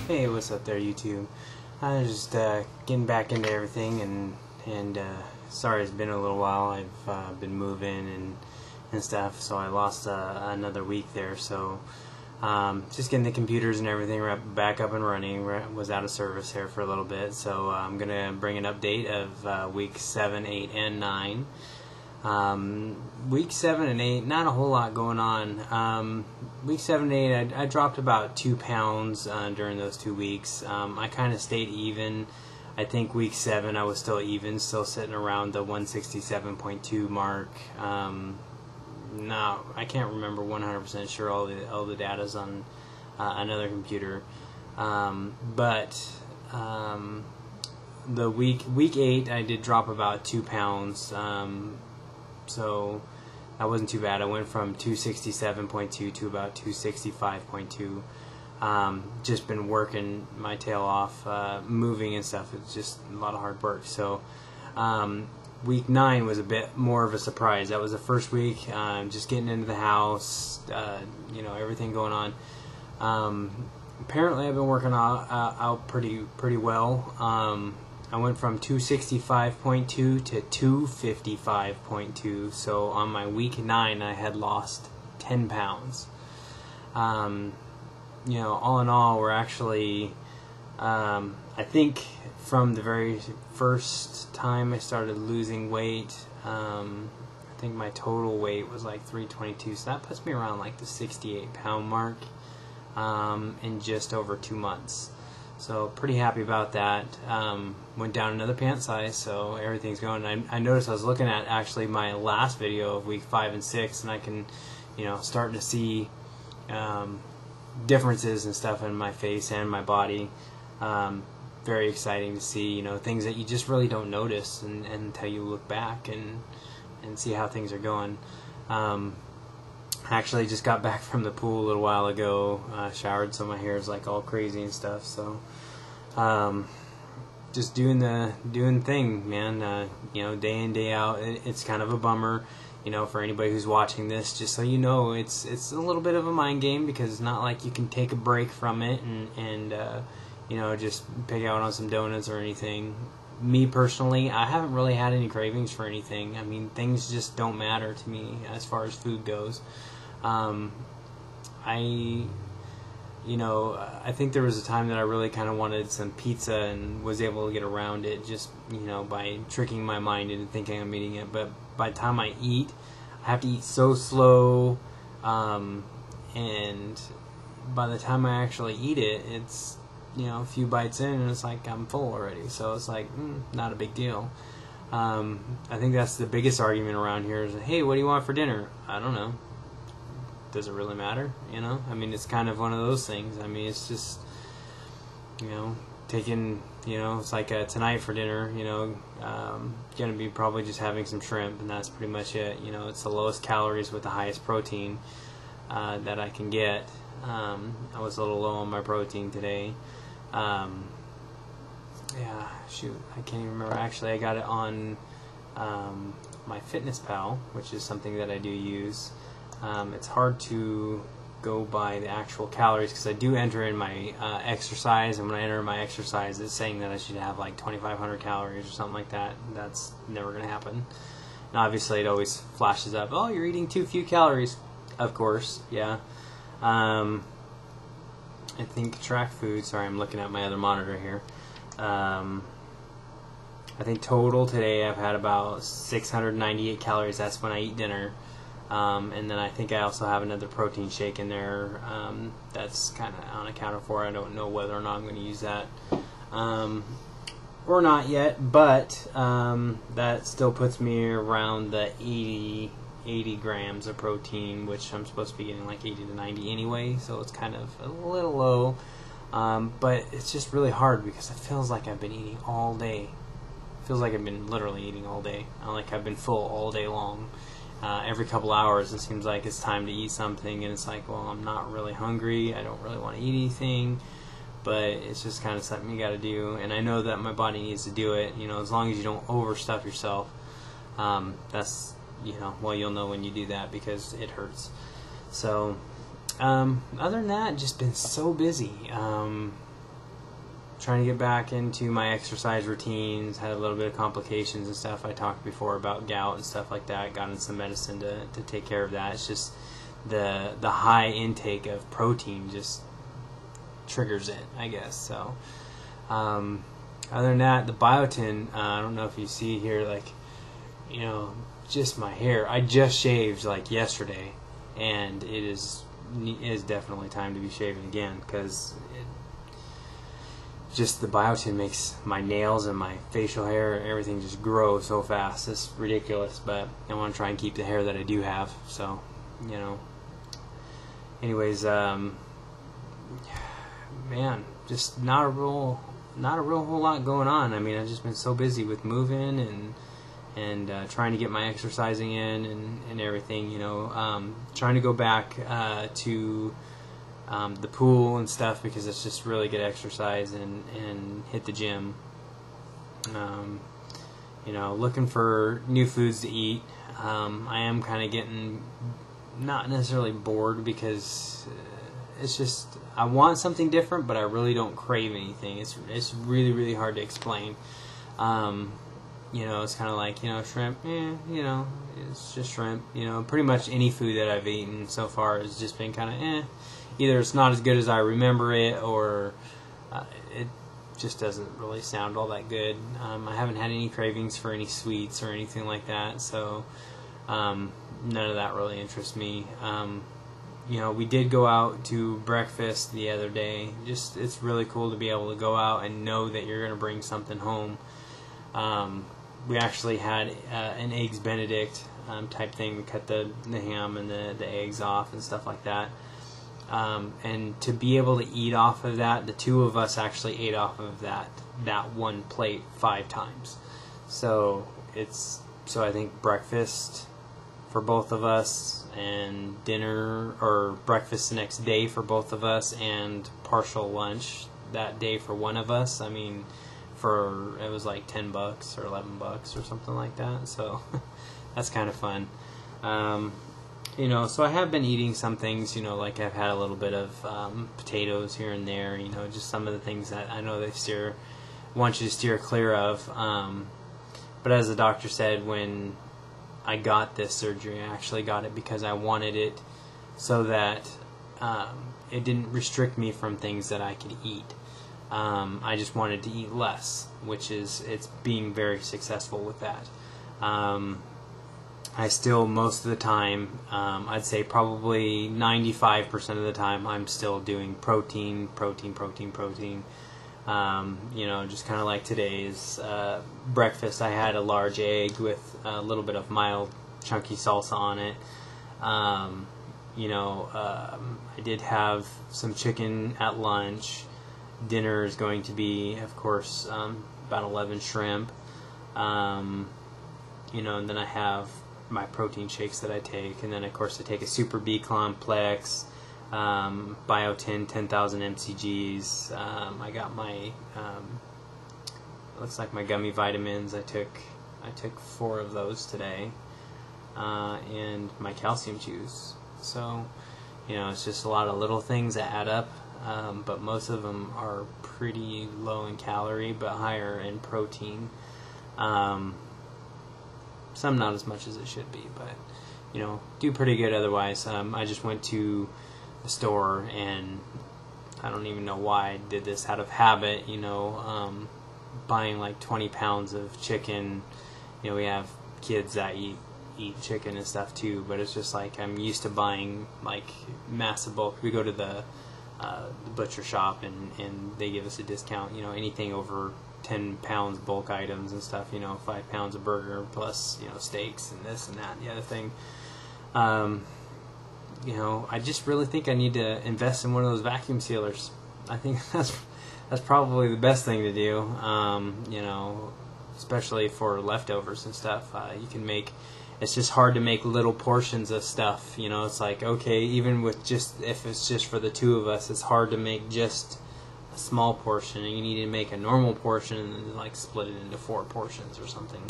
Hey, what's up there, YouTube? I was just getting back into everything, and sorry it's been a little while. I've been moving and stuff, so I lost another week there. So just getting the computers and everything back up and running. Was out of service here for a little bit, so I'm gonna bring an update of week 7, 8, and 9. Week 7 and 8, not a whole lot going on. Week 7 and 8, I dropped about 2 pounds during those 2 weeks. I kind of stayed even. I think week 7 I was still even, still sitting around the 167.2 mark. No, I can't remember 100% sure. All the data's on another computer. But the week 8 I did drop about 2 pounds. So that wasn't too bad. I went from 267.2 to about 265.2. Just been working my tail off, moving and stuff. It's just a lot of hard work. So week 9 was a bit more of a surprise. That was the first week, just getting into the house, everything going on. Apparently I've been working out pretty well. I went from 265.2 to 255.2, so on my week 9 I had lost 10 pounds. All in all, we're actually, I think from the very first time I started losing weight, I think my total weight was like 322, so that puts me around like the 68-pound mark in just over 2 months. So pretty happy about that. Went down another pant size, so everything's going. I noticed I was looking at actually my last video of week 5 and 6, and I can, starting to see differences and stuff in my face and my body. Very exciting to see, things that you just really don't notice until you look back and see how things are going. Actually just got back from the pool a little while ago, showered, so my hair is like all crazy and stuff. So just doing the thing, man. Day in, day out. It's kind of a bummer, for anybody who's watching this, just so you know, it's a little bit of a mind game, because it's not like you can take a break from it and just pick out on some donuts or anything. Me personally, I haven't really had any cravings for anything. I mean, things just don't matter to me as far as food goes. I think there was a time that I really kind of wanted some pizza and was able to get around it just, by tricking my mind into thinking I'm eating it. But by the time I eat, I have to eat so slow, and by the time I actually eat it, it's, a few bites in and it's like I'm full already. So it's like, not a big deal. I think that's the biggest argument around here is, hey, what do you want for dinner? I don't know. Does it really matter? I mean, it's kind of one of those things. I mean, it's just, taking, it's like tonight for dinner, gonna be probably just having some shrimp, and that's pretty much it. It's the lowest calories with the highest protein that I can get. I was a little low on my protein today. Yeah, shoot, I can't even remember. Actually, I got it on my FitnessPal, which is something that I do use. It's hard to go by the actual calories, because I do enter in my exercise, and when I enter my exercise, it's saying that I should have like 2,500 calories or something like that. That's never going to happen. And obviously, it always flashes up, oh, you're eating too few calories. Of course, yeah. I think track food, sorry, I'm looking at my other monitor here. I think total today I've had about 698 calories. That's when I eat dinner. And then I think I also have another protein shake in there. That's kind of unaccounted for. I don't know whether or not I'm going to use that or not yet, but that still puts me around the 80 grams of protein, which I'm supposed to be getting like 80 to 90 anyway, so it's kind of a little low. But it's just really hard because it feels like I've been eating all day. It feels like I've been literally eating all day. Like I've been full all day long. Every couple hours it seems like it's time to eat something, and it's like, well, I'm not really hungry, I don't really want to eat anything, but it's just kind of something you got to do, and I know that my body needs to do it, as long as you don't overstuff yourself. That's well, you'll know when you do that because it hurts. So other than that, just been so busy. Trying to get back into my exercise routines. Had a little bit of complications and stuff. I talked before about gout and stuff like that. Got in some medicine to take care of that. It's just the high intake of protein just triggers it, I guess. So other than that, the biotin, I don't know if you see here, like, just my hair. I just shaved like yesterday, and it is definitely time to be shaving again, because just the biotin makes my nails and my facial hair and everything just grow so fast. It's ridiculous, but I want to try and keep the hair that I do have. So, anyways, man, just not a real whole lot going on. I mean, I've just been so busy with moving and trying to get my exercising in and everything. Trying to go back to the pool and stuff, because it's just really good exercise, and hit the gym. Looking for new foods to eat. I am kind of getting not necessarily bored, because it's just I want something different, but I really don't crave anything. It's really, really hard to explain. It's kind of like, shrimp, it's just shrimp. Pretty much any food that I've eaten so far has just been kind of Either it's not as good as I remember it, or it just doesn't really sound all that good. I haven't had any cravings for any sweets or anything like that, so none of that really interests me. We did go out to breakfast the other day. It's really cool to be able to go out and know that you're going to bring something home. We actually had an Eggs Benedict type thing. We cut the ham and the eggs off and stuff like that. And to be able to eat off of that, the two of us actually ate off of that one plate 5 times. So I think breakfast for both of us, and dinner or breakfast the next day for both of us, and partial lunch that day for one of us. I mean, it was like $10 or $11 or something like that. So that's kind of fun. So I have been eating some things, like I've had a little bit of potatoes here and there, just some of the things that I know they want you to steer clear of. But as the doctor said, when I got this surgery, I actually got it because I wanted it so that it didn't restrict me from things that I could eat. I just wanted to eat less, it's being very successful with that. I still, most of the time, I'd say probably 95% of the time, I'm still doing protein. Just kind of like today's breakfast. I had a large egg with a little bit of mild chunky salsa on it. I did have some chicken at lunch. Dinner is going to be, of course, about 11 shrimp. And then I have my protein shakes that I take, and then of course I take a Super B complex, biotin 10,000 mcgs. I got my looks like my gummy vitamins. I took 4 of those today, and my calcium juice. So it's just a lot of little things that add up, but most of them are pretty low in calorie but higher in protein. Some not as much as it should be, but do pretty good otherwise. I just went to the store, and I don't even know why I did this out of habit, buying like 20 pounds of chicken. We have kids that eat chicken and stuff too, but it's just like I'm used to buying like massive bulk. We go to the butcher shop, and they give us a discount, anything over 10 pounds bulk items and stuff, 5 pounds of burger plus, steaks and this and that and the other thing. I just really think I need to invest in one of those vacuum sealers. I think that's probably the best thing to do, especially for leftovers and stuff. You can make, it's just hard to make little portions of stuff, it's like, okay, even with if it's just for the two of us, it's hard to make just a small portion, and you need to make a normal portion and then like split it into 4 portions or something.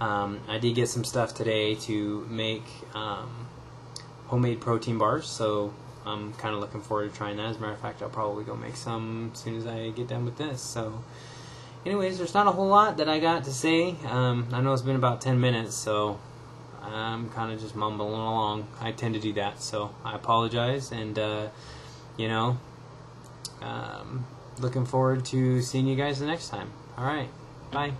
I did get some stuff today to make homemade protein bars, so I'm kind of looking forward to trying that. As a matter of fact, I'll probably go make some as soon as I get done with this. So anyways, there's not a whole lot that I got to say. I know it's been about 10 minutes, so I'm kind of just mumbling along. I tend to do that, so I apologize. And you know, looking forward to seeing you guys the next time. All right, bye.